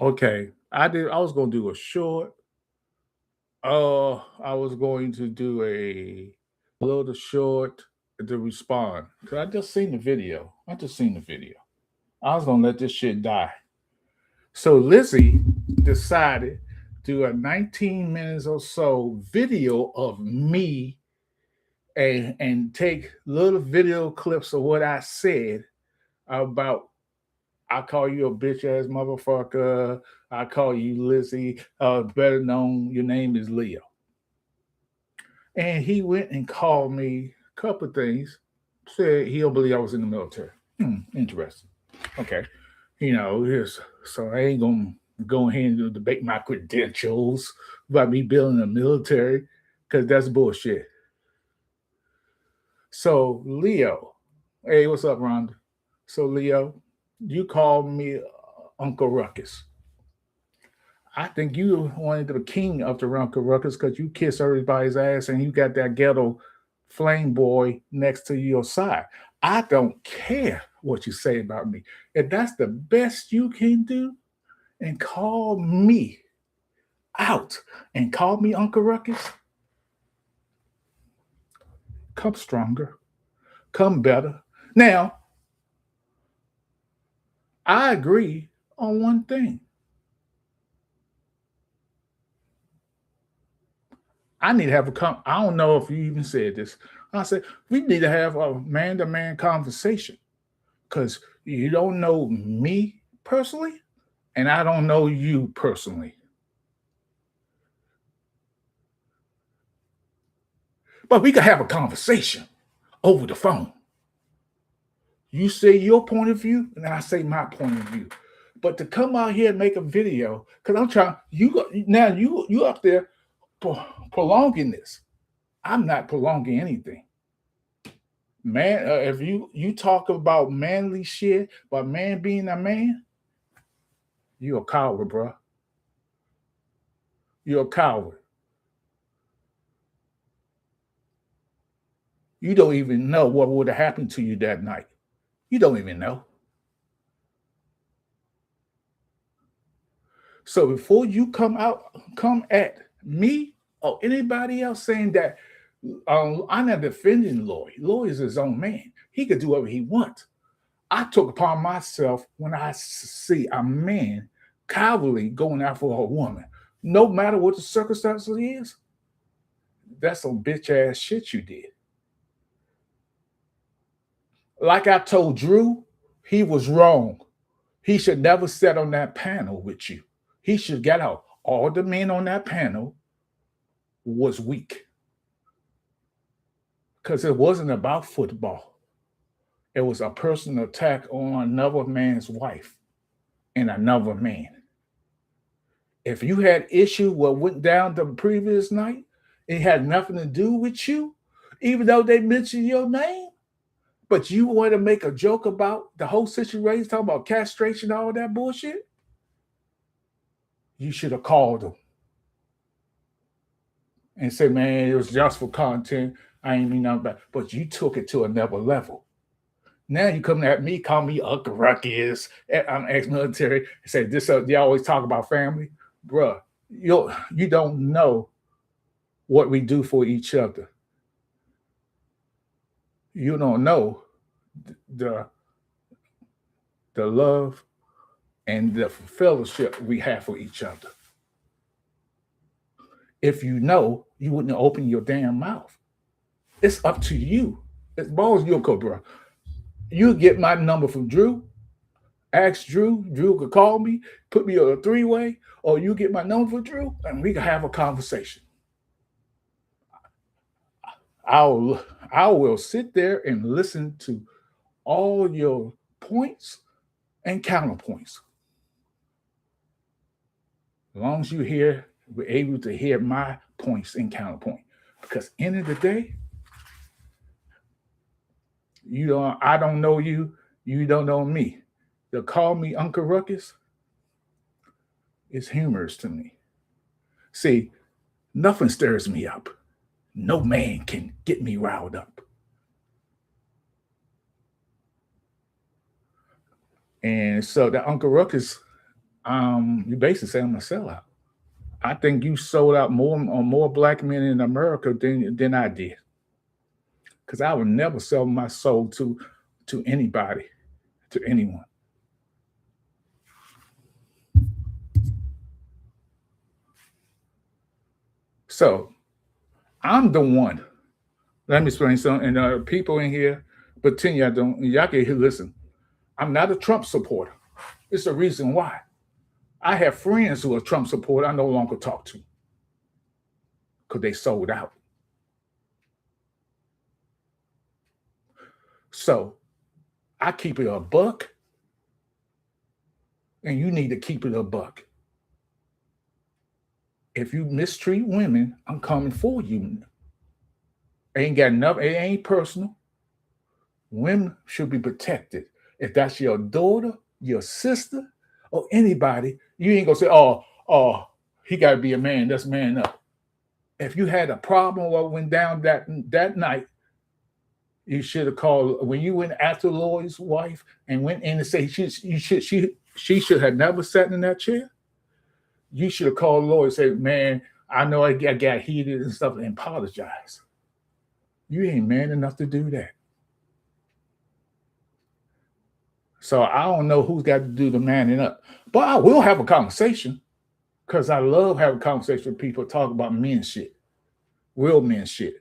Okay. I was gonna do a short. I was going to do a little short to respond. Cause I just seen the video. I just seen the video. I was gonna let this shit die. So Lizzy decided to do a 19 minutes or so video of me and take little video clips of what I said about I call you a bitch ass motherfucker. I call you Lizzy. Better known, your name is Leo. And he went and called me a couple of things. Said he don't believe I was in the military. Interesting. Okay. So I ain't gonna go ahead and debate my credentials about me building a military because that's bullshit. So Leo, hey, what's up, Rhonda? So Leo, you called me Uncle Ruckus. I think you wanted the king of the Uncle Ruckus because you kiss everybody's ass and you got that ghetto flame boy next to your side. I don't care what you say about me. If that's the best you can do, and call me out and call me Uncle Ruckus, come stronger, come better. Now, I agree on one thing. I need to have I don't know if you even said this. I said we need to have a man-to-man conversation because you don't know me personally, and I don't know you personally. But we could have a conversation over the phone. You say your point of view, and I say my point of view. But to come out here and make a video, because I'm trying, you up there prolonging this. I'm not prolonging anything. Man, if you talk about manly shit, about man being a man, you a coward, bro. You're a coward. You don't even know what would have happened to you that night. You don't even know. So before you come at me or anybody else saying that I'm not defending Lloyd. Lloyd is his own man. He could do whatever he wants. I took upon myself when I see a man cavalry going after a woman, no matter what the circumstances is. That's some bitch ass shit you did. Like I told Drew, he was wrong. He should never sit on that panel with you. He should get out. All the men on that panel was weak because it wasn't about football. It was a personal attack on another man's wife and another man. If you had issue what went down the previous night, it had nothing to do with you, even though they mentioned your name. But you want to make a joke about the whole situation, talking about castration, all that bullshit. You should have called them and said, "Man, it was just for content. I ain't mean nothing bad." But you took it to another level. Now you coming at me, call me Uncle Ruckus. I'm ex-military. Say this. They always talk about family, bruh. You don't know what we do for each other. You don't know the the love and the fellowship we have for each other. If you know, you wouldn't open your damn mouth. It's up to you. It's balls your coat, bro. You get my number from Drew. Ask Drew. Drew could call me, put me on a three-way, or you get my number from Drew, and we can have a conversation. I'll I will sit there and listen to all your points and counterpoints. As long as you hear, we're able to hear my points and counterpoint. Because end of the day, I don't know you, you don't know me. To call me Uncle Ruckus is humorous to me. See, nothing stirs me up. No man can get me riled up. And so the Uncle Ruckus, You basically say I'm a sellout. I think you sold out more black men in America than I did. Because I would never sell my soul to anybody, to anyone. So I'm the one. Let me explain something. And people in here pretend y'all don't. Y'all can hear, listen. I'm not a Trump supporter. It's the reason why. I have friends who are Trump supporters I no longer talk to because they sold out. So I keep it a buck, and you need to keep it a buck. If you mistreat women, I'm coming for you. Ain't got enough. It ain't personal. Women should be protected. If that's your daughter, your sister, or anybody, you ain't gonna say, "Oh, he got to be a man. That's man up." If you had a problem what went down that night, you should have called when you went after Lloyd's wife and went in and say she should have never sat in that chair. You should have called Lloyd and said, "Man, I know I got heated and stuff," and apologize. You ain't man enough to do that. So I don't know who's got to do the manning up, but I will have a conversation because I love having conversation with people talk about men shit, real men shit.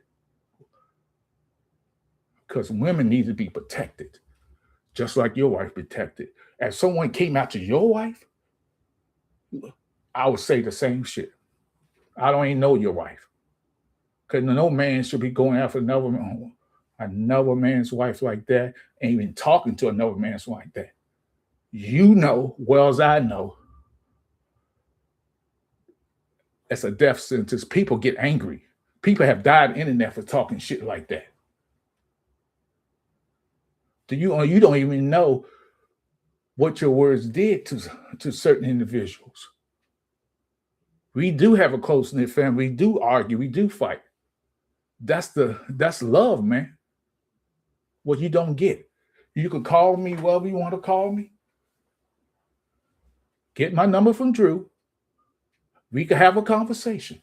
Because women need to be protected, just like your wife protected. If someone came after your wife, I would say the same shit. I don't even know your wife, because no man should be going after another man's wife like that, and even talking to another man's wife like that. You know, well as I know, it's a death sentence. People get angry. People have died on the internet for talking shit like that. Do you? Or you don't even know what your words did to certain individuals. We do have a close knit family. We do argue. We do fight. That's love, man. What you don't get. You can call me whatever you want to call me. Get my number from Drew. We can have a conversation.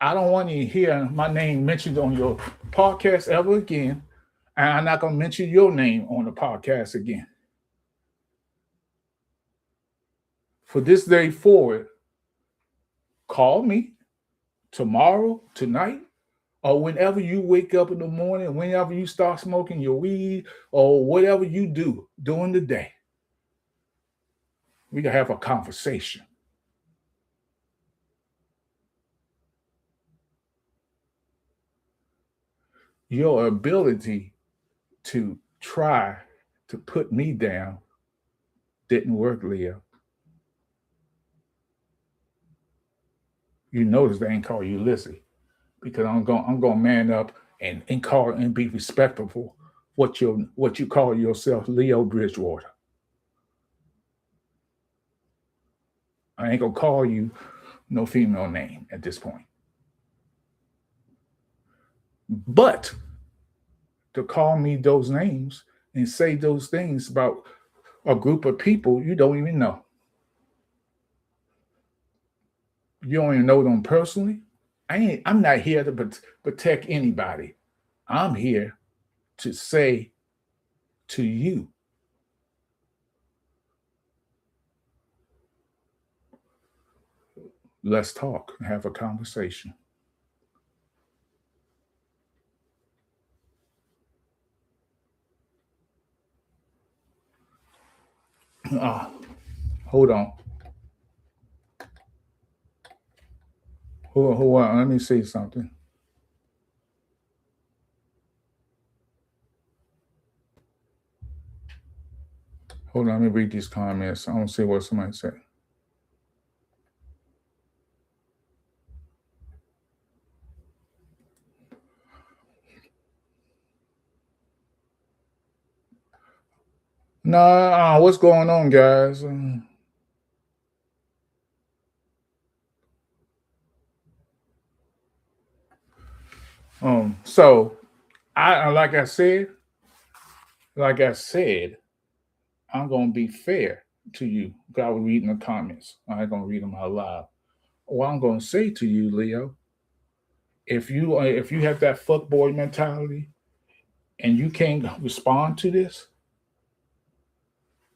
I don't want to hear my name mentioned on your podcast ever again. And I'm not going to mention your name on the podcast again. For this day forward, call me tomorrow, tonight, or whenever you wake up in the morning, whenever you start smoking your weed, or whatever you do during the day. We can have a conversation. Your ability to try to put me down didn't work, Leo. You notice they ain't call you Lizzy because I'm going to man up and call and be respectful what you call yourself, Leo Bridgewater. I ain't gonna call you no female name at this point. But to call me those names and say those things about a group of people you don't even know. You don't even know them personally. I'm not here to protect anybody. I'm here to say to you, let's talk, have a conversation. Uh, hold on. Hold on. Let me say something. Hold on. Let me read these comments. I don't see what somebody said. Nah, what's going on, guys? So I like I said, I'm gonna be fair. to you. I was reading the comments. I ain't gonna read them out loud. What I'm gonna say to you, Leo, if you have that fuckboy mentality and you can't respond to this,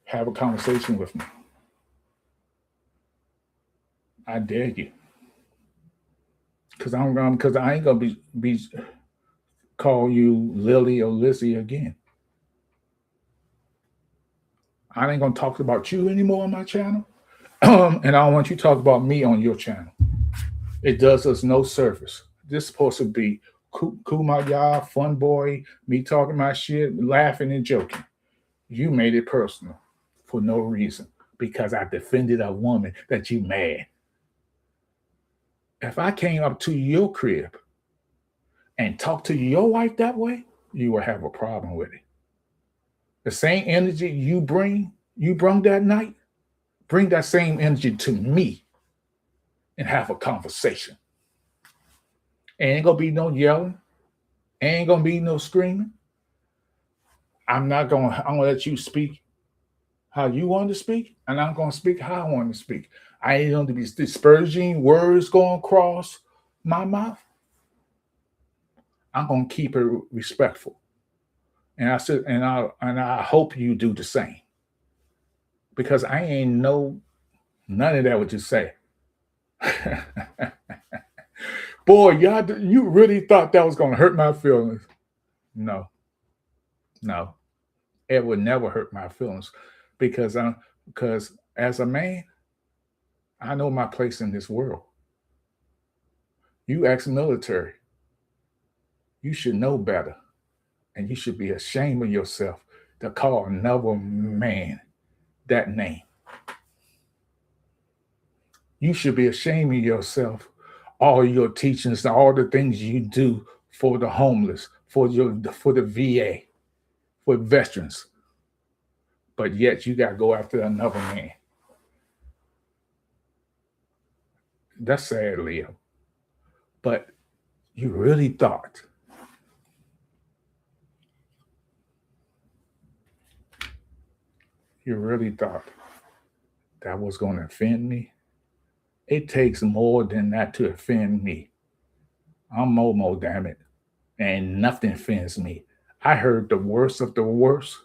have a conversation with me. I dare you, because I ain't gonna be call you Lily or Lizzy again. I ain't gonna talk about you anymore on my channel, and I don't want you to talk about me on your channel. It does us no service. This is supposed to be kumaya, fun boy, me talking my shit, laughing and joking. You made it personal for no reason because I defended a woman that you mad. If I came up to your crib and talked to your wife that way, you would have a problem with it. The same energy you brought that night, bring that same energy to me and have a conversation. Ain't gonna be no yelling, ain't gonna be no screaming. I'm gonna let you speak how you want to speak, and I'm gonna speak how I want to speak. I ain't gonna be dispersing words going across my mouth. I'm gonna keep it respectful. And I hope you do the same. Because I ain't know none of that what you say. Boy, y'all, you really thought that was gonna hurt my feelings. No, no. It would never hurt my feelings because as a man, I know my place in this world. You ex-military, you should know better, and you should be ashamed of yourself to call another man that name. You should be ashamed of yourself, all your teachings, all the things you do for the homeless, for the VA, for veterans, but yet you got to go after another man. That's sad, Leo. But you really thought, you really thought that was going to offend me? It takes more than that to offend me. I'm Momo, damn it. And nothing offends me. I heard the worst of the worst,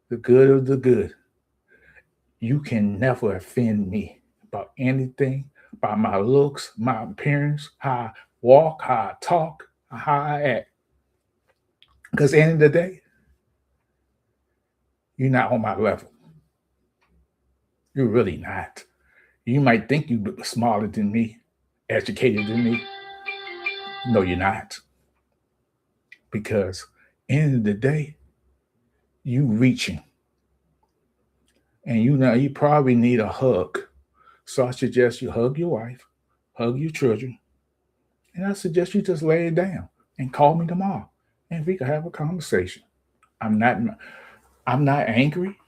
the good of the good. You can never offend me about anything, about my looks, my appearance, how I walk, how I talk, how I act. Because at the end of the day, you're not on my level. You're really not. You might think you're smarter than me, educated than me. No, you're not. Because end of the day, you reaching. And you know you probably need a hug. So I suggest you hug your wife, hug your children, and I suggest you just lay it down and call me tomorrow. And we can have a conversation. I'm not I'm not angry.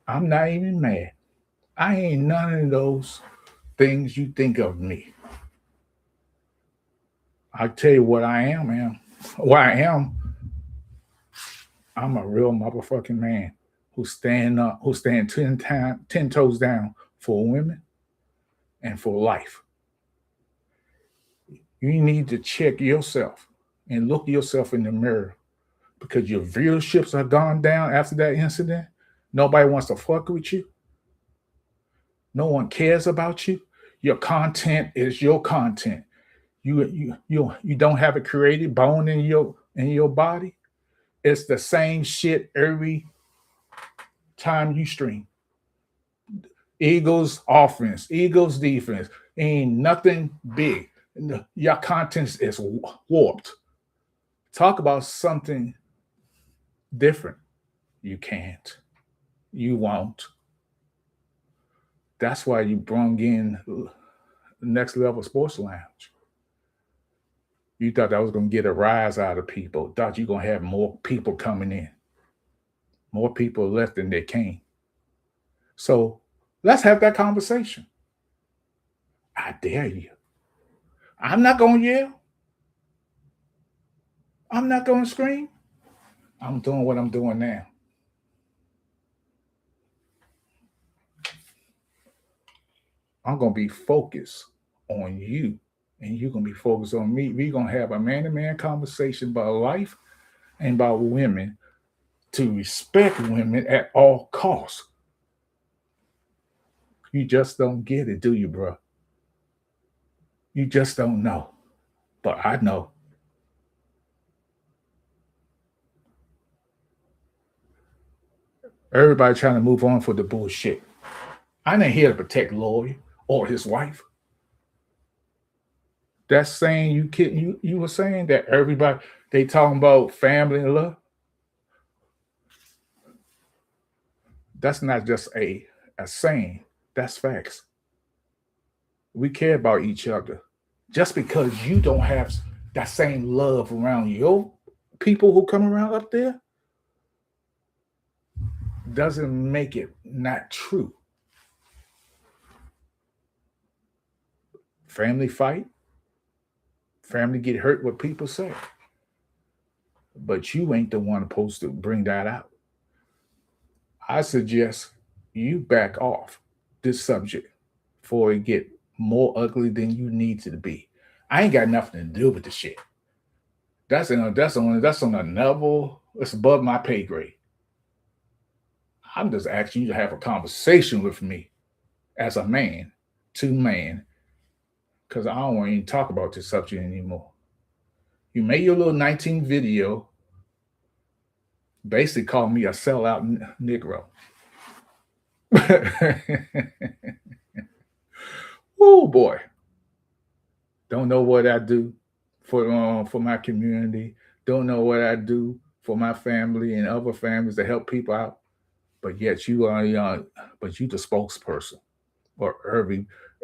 I'm not even mad. I ain't none of those things you think of me. I tell you what I am, man. What I am, I'm a real motherfucking man who stand 10 toes down for women and for life. You need to check yourself and look yourself in the mirror because your viewerships are gone down after that incident. Nobody wants to fuck with you. No one cares about you. Your content is your content. You don't have a creative bone in your body. It's the same shit every time you stream. Eagles offense, Eagles defense. Ain't nothing big. Your content is warped. Talk about something different. You can't. You won't. That's why you brung in Next Level Sports Lounge. You thought that was going to get a rise out of people. Thought you were going to have more people coming in. More people left than they came. So let's have that conversation. I dare you. I'm not going to yell. I'm not going to scream. I'm doing what I'm doing now. I'm gonna be focused on you, and you're gonna be focused on me. We're gonna have a man-to-man conversation about life and about women, to respect women at all costs. You just don't get it, do you, bro? You just don't know. But I know. Everybody trying to move on for the bullshit. I ain't here to protect Lloyd or his wife. That's saying you were saying that everybody, they talking about family and love. That's not just a saying. That's facts. We care about each other. Just because you don't have that same love around your people who come around up there doesn't make it not true. Family fight, family get hurt what people say. But you ain't the one supposed to bring that out. I suggest you back off this subject before it get more ugly than you need to be. I ain't got nothing to do with the shit. That's on a level. It's above my pay grade. I'm just asking you to have a conversation with me as a man to man, because I don't want to even talk about this subject anymore. You made your little 19 video, basically calling me a sellout Negro. Oh boy, don't know what I do for my community. Don't know what I do for my family and other families to help people out. But yet you are, but you the spokesperson or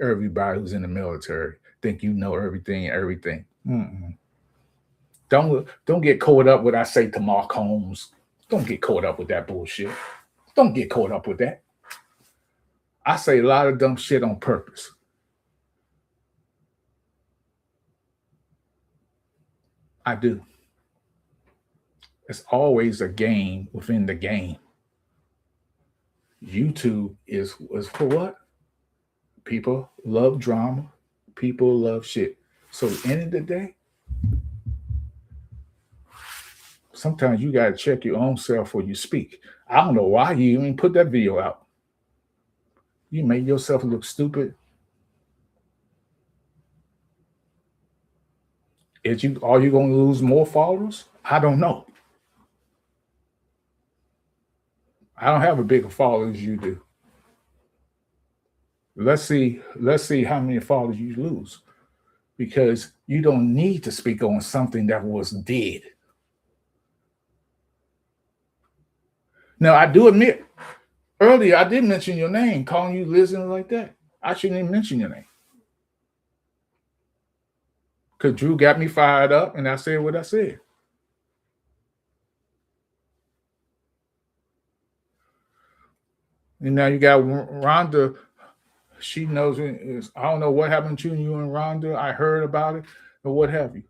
everybody who's in the military think you know everything. Everything. Mm-mm. Don't get caught up with I say to Mark Holmes. Don't get caught up with that bullshit. Don't get caught up with that. I say a lot of dumb shit on purpose. I do. It's always a game within the game. YouTube is for what? People love drama. People love shit. So at the end of the day, sometimes you gotta check your own self before you speak. I don't know why you even put that video out. You made yourself look stupid. Are you gonna lose more followers? I don't know. I don't have a bigger followers as you do. Let's see how many followers you lose. Because you don't need to speak on something that was dead. Now I do admit, earlier I did mention your name, calling you Lizzy like that. I shouldn't even mention your name. Because Drew got me fired up and I said what I said. And now you got Rhonda. She knows. I don't know what happened to you and Rhonda. I heard about it, or what have you.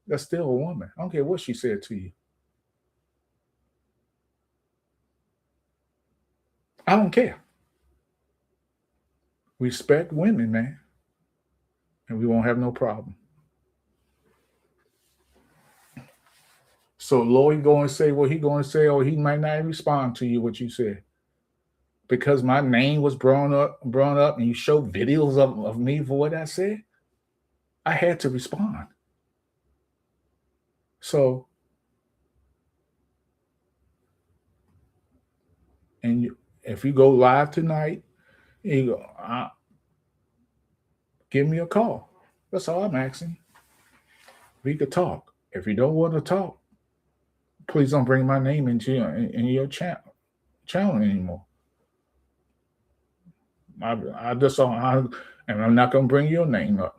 That's still a woman. I don't care what she said to you. I don't care. Respect women, man, and we won't have no problem. So Lloyd going to say what he going to say, or he might not respond to you what you said because my name was brought up, and you showed videos of me for what I said. I had to respond. So, and if you go live tonight, you go, give me a call. That's all I'm asking. We could talk. If you don't want to talk, please don't bring my name into your channel anymore. I just don't, and I'm not gonna bring your name up.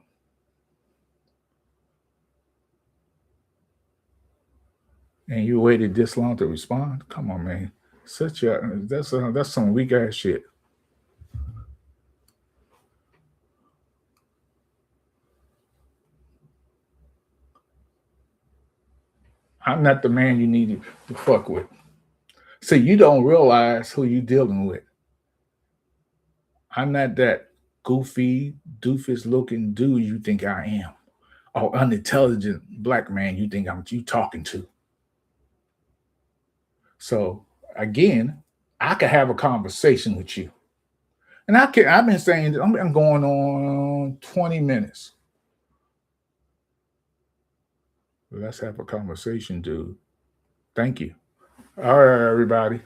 And you waited this long to respond? Come on, man. That's some weak ass shit. I'm not the man you need to fuck with. See, you don't realize who you dealing with. I'm not that goofy, doofus looking dude you think I am, or unintelligent black man you think I'm you talking to. So again, I could have a conversation with you. And I've been saying I'm going on 20 minutes. Let's have a conversation, dude. Thank you. All right, everybody.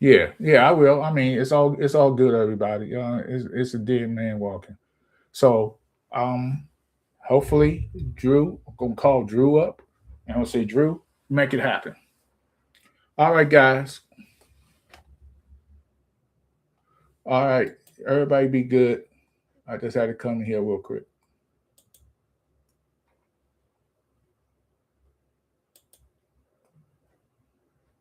Yeah, I will. I mean, it's all good, everybody. It's a dead man walking. So, um, hopefully, Drew. I'm gonna call Drew up, and I'm gonna say, Drew, make it happen. All right, guys. All right, everybody, be good. I just had to come in here real quick.